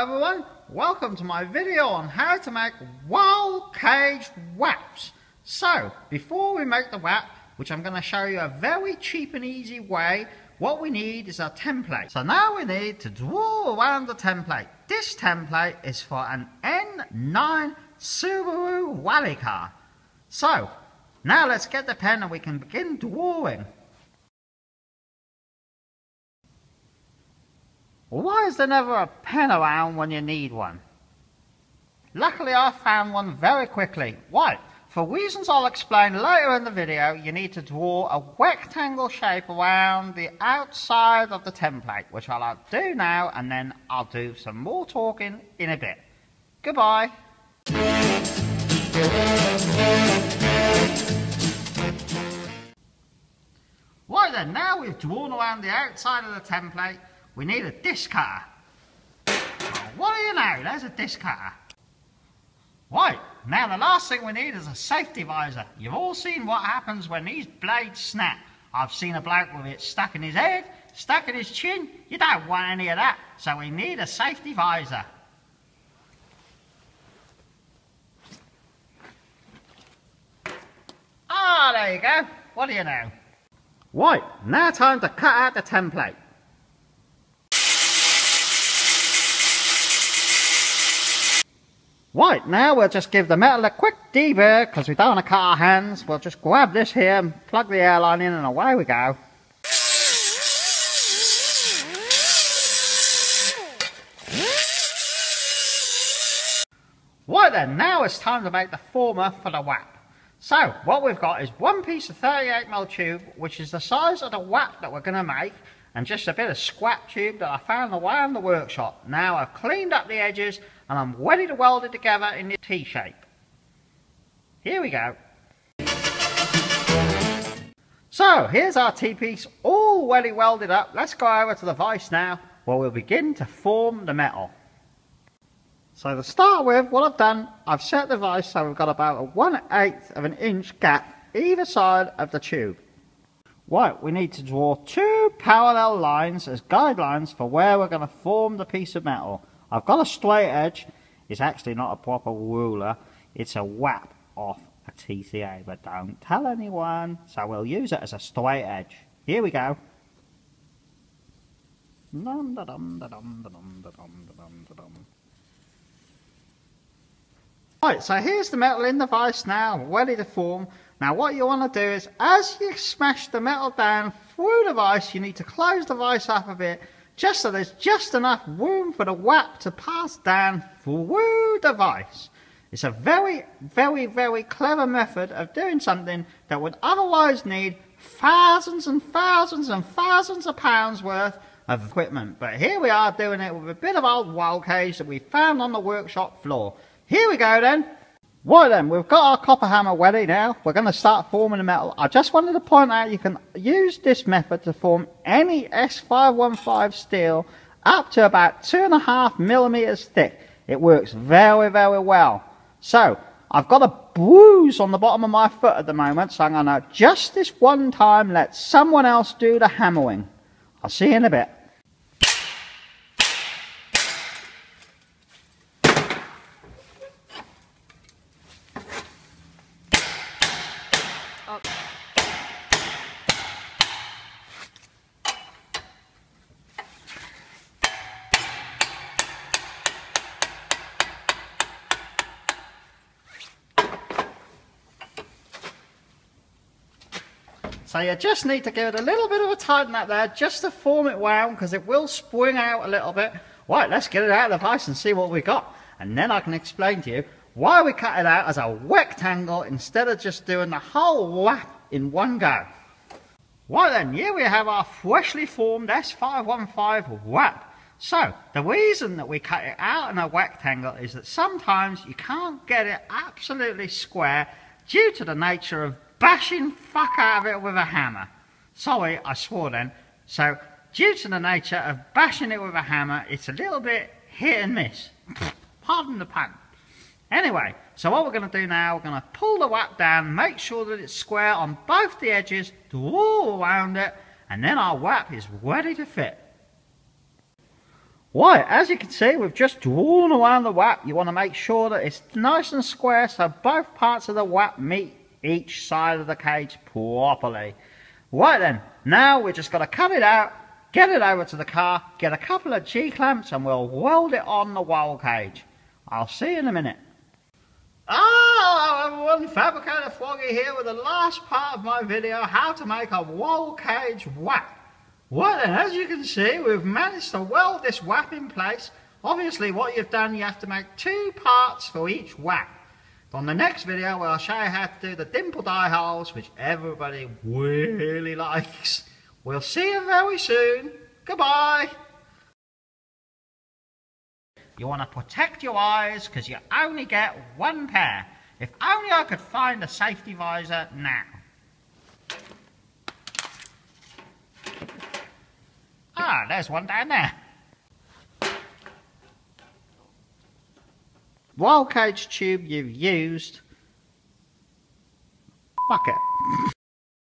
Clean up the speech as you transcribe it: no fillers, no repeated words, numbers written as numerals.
everyone, welcome to my video on how to make wild cage wraps. So before we make the wrap, which I'm going to show you a very cheap and easy way, what we need is a template. So now we need to draw around the template. This template is for an N9 Subaru rally car. So now let's get the pen and we can begin drawing. Why is there never a pen around when you need one? Luckily I found one very quickly. Why? For reasons I'll explain later in the video, you need to draw a rectangle shape around the outside of the template, which I'll do now, and then I'll do some more talking in a bit. Goodbye. Right then, now we've drawn around the outside of the template, we need a disc cutter. What do you know? There's a disc cutter. Right, now the last thing we need is a safety visor. You've all seen what happens when these blades snap. I've seen a bloke with it stuck in his head, stuck in his chin. You don't want any of that, so we need a safety visor. Ah, there you go. What do you know? Right, now time to cut out the template. Right, now we'll just give the metal a quick deburr because we don't want to cut our hands. We'll just grab this here and plug the airline in and away we go. Right then, now it's time to make the former for the wrap. So, what we've got is one piece of 38mm tube, which is the size of the wrap that we're going to make, and just a bit of scrap tube that I found around the workshop. Now I've cleaned up the edges and I'm ready to weld it together in the T-shape. Here we go. So here's our T-piece all ready welded up. Let's go over to the vise now where we'll begin to form the metal. So to start with, what I've done, I've set the vise so we've got about a 1/8 of an inch gap either side of the tube. Right, we need to draw two parallel lines as guidelines for where we're going to form the piece of metal. I've got a straight edge. It's actually not a proper ruler. It's a wrap off a TCA, but don't tell anyone. So we'll use it as a straight edge. Here we go. Right, so here's the metal in the vise now, ready to form. Now what you want to do is, as you smash the metal down through the vise, you need to close the vise up a bit, just so there's just enough room for the wrap to pass down through the vise. It's a very, very, very clever method of doing something that would otherwise need thousands and thousands and thousands of pounds worth of equipment. But here we are doing it with a bit of old wild cage that we found on the workshop floor. Here we go then. Right then, we've got our copper hammer ready now. We're going to start forming the metal. I just wanted to point out you can use this method to form any S515 steel up to about 2.5mm thick. It works very, very well. So, I've got a bruise on the bottom of my foot at the moment, so I'm going to just this one time let someone else do the hammering. I'll see you in a bit. So you just need to give it a little bit of a tighten up there just to form it round because it will spring out a little bit. Right, let's get it out of the vise and see what we got. And then I can explain to you why we cut it out as a rectangle instead of just doing the whole wrap in one go. Right then, here we have our freshly formed S515 wrap. So, the reason that we cut it out in a rectangle is that sometimes you can't get it absolutely square due to the nature of bashing fuck out of it with a hammer. Sorry, I swore then. So, due to the nature of bashing it with a hammer, it's a little bit hit and miss. Pardon the pun. Anyway, so what we're going to do now, we're going to pull the wrap down, make sure that it's square on both the edges, draw around it, and then our wrap is ready to fit. Right, as you can see, we've just drawn around the wap. You want to make sure that it's nice and square so both parts of the wap meet each side of the cage properly. Right then, now we're just going to cut it out, get it over to the car, get a couple of G-clamps and we'll weld it on the roll cage. I'll see you in a minute. Hello everyone, Fabwicator Fwoggy here with the last part of my video, how to make a roll cage wap. Right then, as you can see, we've managed to weld this wap in place. Obviously what you've done, you have to make two parts for each wap. On the next video, I'll show you how to do the dimple die holes, which everybody really likes. We'll see you very soon. Goodbye. You want to protect your eyes because you only get one pair. If only I could find a safety visor now. Ah, there's one down there. Roll cage tube you've used. Fuck it.